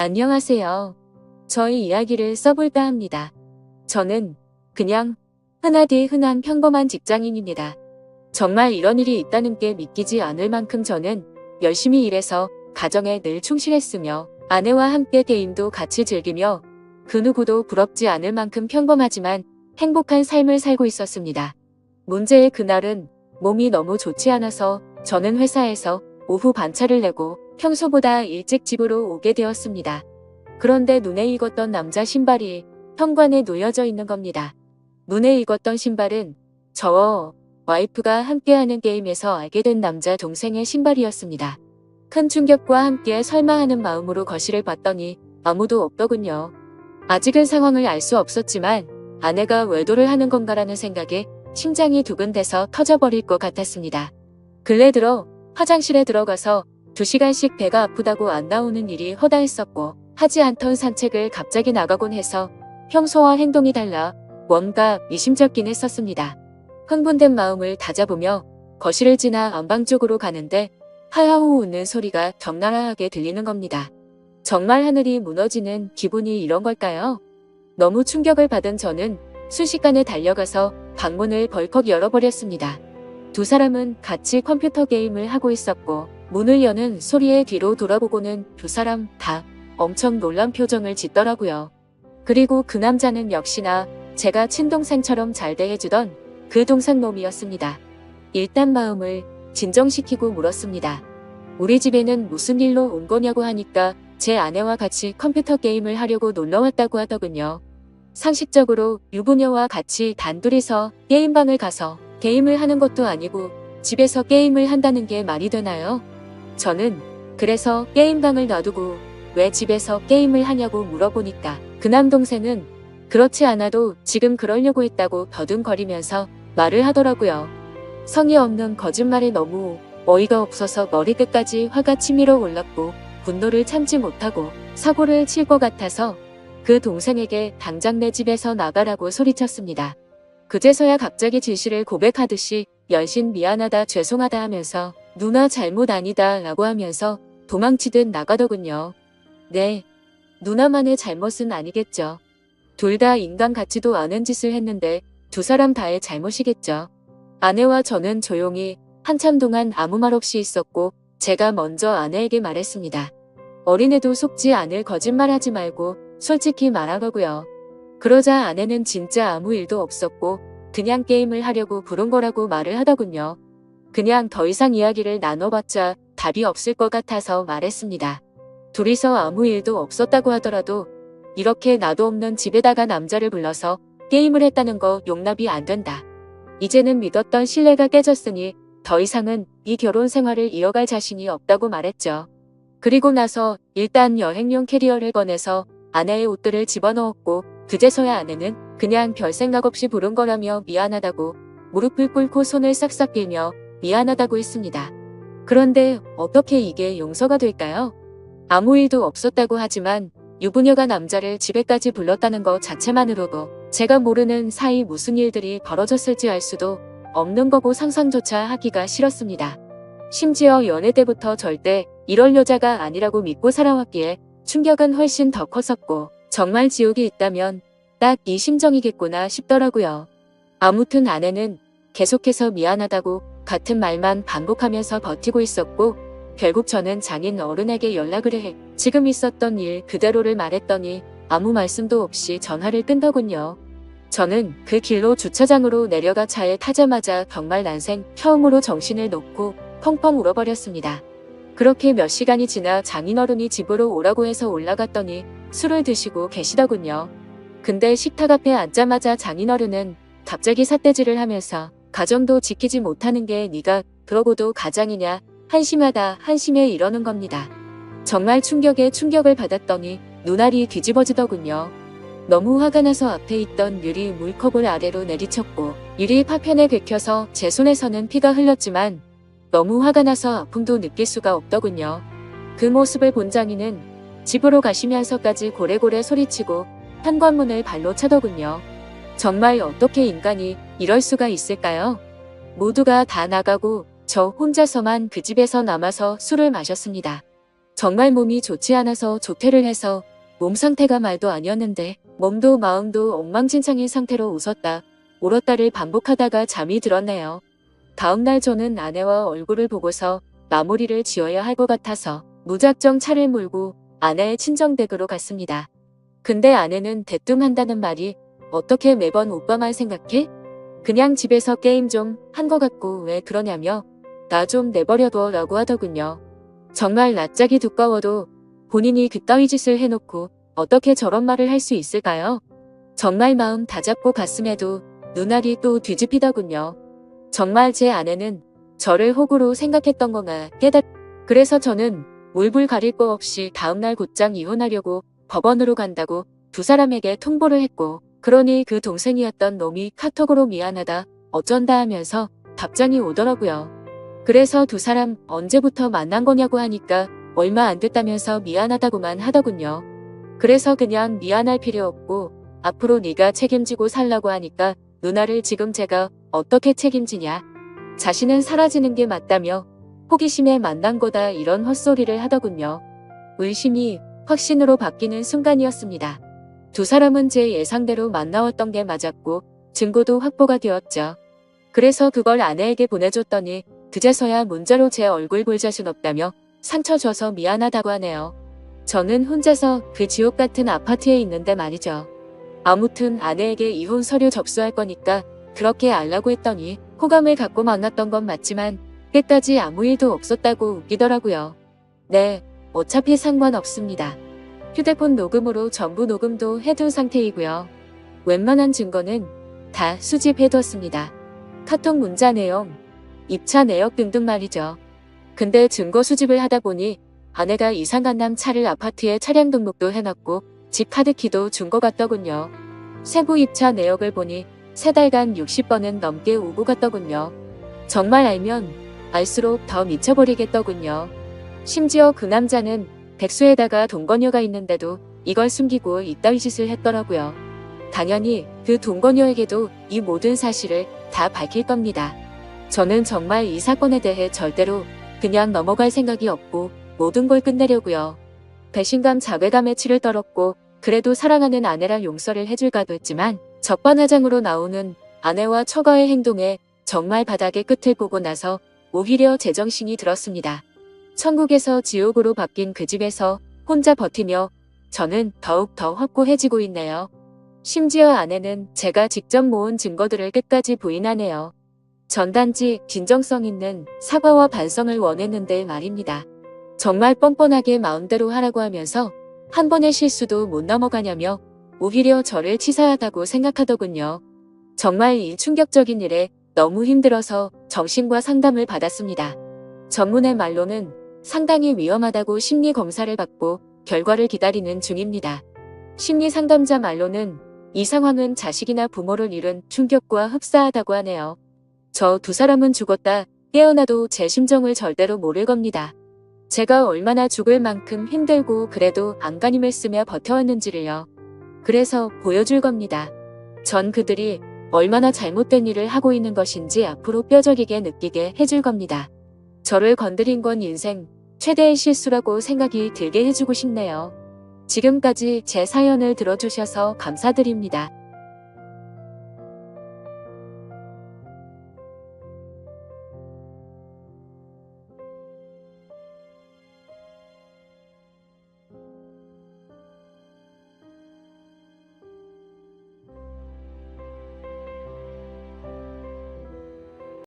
안녕하세요. 저희 이야기를 써볼까 합니다. 저는 그냥 흔하디 흔한 평범한 직장인입니다. 정말 이런 일이 있다는 게 믿기지 않을 만큼 저는 열심히 일해서 가정에 늘 충실했으며 아내와 함께 게임도 같이 즐기며 그 누구도 부럽지 않을 만큼 평범하지만 행복한 삶을 살고 있었습니다. 문제의 그날은 몸이 너무 좋지 않아서 저는 회사에서 오후 반차를 내고 평소보다 일찍 집으로 오게 되었습니다. 그런데 눈에 익었던 남자 신발이 현관에 놓여져 있는 겁니다. 눈에 익었던 신발은 저와 와이프가 함께하는 게임에서 알게 된 남자 동생의 신발이었습니다. 큰 충격과 함께 설마 하는 마음으로 거실을 봤더니 아무도 없더군요. 아직은 상황을 알 수 없었지만 아내가 외도를 하는 건가라는 생각에 심장이 두근대서 터져버릴 것 같았습니다. 근래 들어 화장실에 들어가서 2시간씩 배가 아프다고 안 나오는 일이 허다했었고 하지 않던 산책을 갑자기 나가곤 해서 평소와 행동이 달라 뭔가 미심쩍긴 했었습니다. 흥분된 마음을 다잡으며 거실을 지나 안방 쪽으로 가는데 하야호 웃는 소리가 적나라하게 들리는 겁니다. 정말 하늘이 무너지는 기분이 이런 걸까요? 너무 충격을 받은 저는 순식간에 달려가서 방문을 벌컥 열어버렸습니다. 두 사람은 같이 컴퓨터 게임을 하고 있었고 문을 여는 소리에 뒤로 돌아보고는 두 사람 다 엄청 놀란 표정을 짓더라고요. 그리고 그 남자는 역시나 제가 친동생처럼 잘 대해주던 그 동생놈이었습니다. 일단 마음을 진정시키고 물었습니다. 우리 집에는 무슨 일로 온 거냐고 하니까 제 아내와 같이 컴퓨터 게임을 하려고 놀러왔다고 하더군요. 상식적으로 유부녀와 같이 단둘이서 게임방을 가서 게임을 하는 것도 아니고 집에서 게임을 한다는 게 말이 되나요? 저는 그래서 게임방을 놔두고 왜 집에서 게임을 하냐고 물어보니까 그 남동생은 그렇지 않아도 지금 그러려고 했다고 더듬거리면서 말을 하더라고요. 성의 없는 거짓말에 너무 어이가 없어서 머리끝까지 화가 치밀어 올랐고 분노를 참지 못하고 사고를 칠 것 같아서 그 동생에게 당장 내 집에서 나가라고 소리쳤습니다. 그제서야 갑자기 진실을 고백하듯이 연신 미안하다 죄송하다 하면서 누나 잘못 아니다 라고 하면서 도망치듯 나가더군요. 네, 누나만의 잘못은 아니겠죠. 둘 다 인간 같지도 않은 짓을 했는데 두 사람 다의 잘못이겠죠. 아내와 저는 조용히 한참 동안 아무 말 없이 있었고 제가 먼저 아내에게 말했습니다. 어린애도 속지 않을 거짓말하지 말고 솔직히 말하라고요. 그러자 아내는 진짜 아무 일도 없었고 그냥 게임을 하려고 부른 거라고 말을 하더군요. 그냥 더 이상 이야기를 나눠봤자 답이 없을 것 같아서 말했습니다. 둘이서 아무 일도 없었다고 하더라도 이렇게 나도 없는 집에다가 남자를 불러서 게임을 했다는 거 용납이 안 된다. 이제는 믿었던 신뢰가 깨졌으니 더 이상은 이 결혼 생활을 이어갈 자신이 없다고 말했죠. 그리고 나서 일단 여행용 캐리어를 꺼내서 아내의 옷들을 집어넣었고 그제서야 아내는 그냥 별 생각 없이 부른 거라며 미안하다고 무릎을 꿇고 손을 싹싹 빌며 미안하다고 했습니다. 그런데 어떻게 이게 용서가 될까요? 아무 일도 없었다고 하지만 유부녀가 남자를 집에까지 불렀다는 것 자체만으로도 제가 모르는 사이 무슨 일들이 벌어졌을지 알 수도 없는 거고 상상조차 하기가 싫었습니다. 심지어 연애 때부터 절대 이럴 여자가 아니라고 믿고 살아왔기에 충격은 훨씬 더 컸었고 정말 지옥이 있다면 딱 이 심정이겠구나 싶더라고요. 아무튼 아내는 계속해서 미안하다고 같은 말만 반복하면서 버티고 있었고 결국 저는 장인 어른에게 연락을 해 지금 있었던 일 그대로를 말했더니 아무 말씀도 없이 전화를 끊더군요. 저는 그 길로 주차장으로 내려가 차에 타자마자 정말 난생 처음으로 정신을 놓고 펑펑 울어버렸습니다. 그렇게 몇 시간이 지나 장인어른이 집으로 오라고 해서 올라갔더니 술을 드시고 계시더군요. 근데 식탁 앞에 앉자마자 장인어른은 갑자기 삿대질을 하면서 가정도 지키지 못하는 게 네가 그러고도 가장이냐 한심하다 한심해 이러는 겁니다. 정말 충격에 충격을 받았더니 눈알이 뒤집어지더군요. 너무 화가 나서 앞에 있던 유리 물컵을 아래로 내리쳤고 유리 파편에 긁혀서 제 손에서는 피가 흘렀지만 너무 화가 나서 아픔도 느낄 수가 없더군요. 그 모습을 본 장인은 집으로 가시면서까지 고래고래 소리치고 현관문을 발로 차더군요. 정말 어떻게 인간이 이럴 수가 있을까요? 모두가 다 나가고 저 혼자서만 그 집에서 남아서 술을 마셨습니다. 정말 몸이 좋지 않아서 조퇴를 해서 몸 상태가 말도 아니었는데 몸도 마음도 엉망진창인 상태로 웃었다 울었다를 반복하다가 잠이 들었네요. 다음날 저는 아내와 얼굴을 보고서 마무리를 지어야 할 것 같아서 무작정 차를 몰고 아내의 친정댁으로 갔습니다. 근데 아내는 대뜸한다는 말이 어떻게 매번 오빠만 생각해? 그냥 집에서 게임 좀 한 것 같고 왜 그러냐며 나 좀 내버려둬 라고 하더군요. 정말 낯짝이 두꺼워도 본인이 그따위 짓을 해놓고 어떻게 저런 말을 할 수 있을까요? 정말 마음 다잡고 갔음에도 눈알이 또 뒤집히더군요. 정말 제 아내는 저를 호구로 생각했던 거나 그래서 저는 물불 가릴 거 없이 다음날 곧장 이혼하려고 법원으로 간다고 두 사람에게 통보를 했고 그러니 그 동생이었던 놈이 카톡으로 미안하다 어쩐다 하면서 답장이 오더라고요. 그래서 두 사람 언제부터 만난 거냐고 하니까 얼마 안 됐다면서 미안하다고만 하더군요. 그래서 그냥 미안할 필요 없고 앞으로 네가 책임지고 살라고 하니까 누나를 지금 제가 어떻게 책임지냐. 자신은 사라지는 게 맞다며 호기심에 만난 거다 이런 헛소리를 하더군요. 의심이 확신으로 바뀌는 순간이었습니다. 두 사람은 제 예상대로 만나왔던 게 맞았고 증거도 확보가 되었죠. 그래서 그걸 아내에게 보내줬더니 그제서야 문자로 제 얼굴 볼 자신 없다며 상처 줘서 미안하다고 하네요. 저는 혼자서 그 지옥 같은 아파트에 있는데 말이죠. 아무튼 아내에게 이혼 서류 접수할 거니까 그렇게 알라고 했더니 호감을 갖고 만났던 건 맞지만 끝까지 아무 일도 없었다고 웃기더라고요. 네, 어차피 상관없습니다. 휴대폰 녹음으로 전부 녹음도 해둔 상태이고요. 웬만한 증거는 다 수집해뒀습니다. 카톡 문자 내용, 입차 내역 등등 말이죠. 근데 증거 수집을 하다 보니 아내가 이상한 남 차를 아파트에 차량 등록도 해놨고 집 카드키도 준 것 같더군요. 세부 입차 내역을 보니 3달간 60번은 넘게 오고 갔더군요. 정말 알면 알수록 더 미쳐버리겠더군요. 심지어 그 남자는 백수에다가 동거녀가 있는데도 이걸 숨기고 이따위 짓을 했더라고요. 당연히 그 동거녀에게도 이 모든 사실을 다 밝힐 겁니다. 저는 정말 이 사건에 대해 절대로 그냥 넘어갈 생각이 없고 모든 걸 끝내려고요. 배신감 자괴감에 치를 떨었고 그래도 사랑하는 아내랑 용서를 해줄까도 했지만 적반하장으로 나오는 아내와 처가의 행동에 정말 바닥의 끝을 보고 나서 오히려 제정신이 들었습니다. 천국에서 지옥으로 바뀐 그 집에서 혼자 버티며 저는 더욱 더 확고해지고 있네요. 심지어 아내는 제가 직접 모은 증거들을 끝까지 부인하네요. 전 단지 진정성 있는 사과와 반성을 원했는데 말입니다. 정말 뻔뻔하게 마음대로 하라고 하면서 한 번의 실수도 못 넘어가냐며 오히려 저를 치사하다고 생각하더군요. 정말 이 충격적인 일에 너무 힘들어서 정신과 상담을 받았습니다. 전문의 말로는 상당히 위험하다고 심리 검사를 받고 결과를 기다리는 중입니다. 심리 상담자 말로는 이 상황은 자식이나 부모를 잃은 충격과 흡사하다고 하네요. 저 두 사람은 죽었다 깨어나도 제 심정을 절대로 모를 겁니다. 제가 얼마나 죽을 만큼 힘들고 그래도 안간힘을 쓰며 버텨왔는지를요. 그래서 보여줄 겁니다. 전 그들이 얼마나 잘못된 일을 하고 있는 것인지 앞으로 뼈저리게 느끼게 해줄 겁니다. 저를 건드린 건 인생 최대의 실수라고 생각이 들게 해주고 싶네요. 지금까지 제 사연을 들어주셔서 감사드립니다.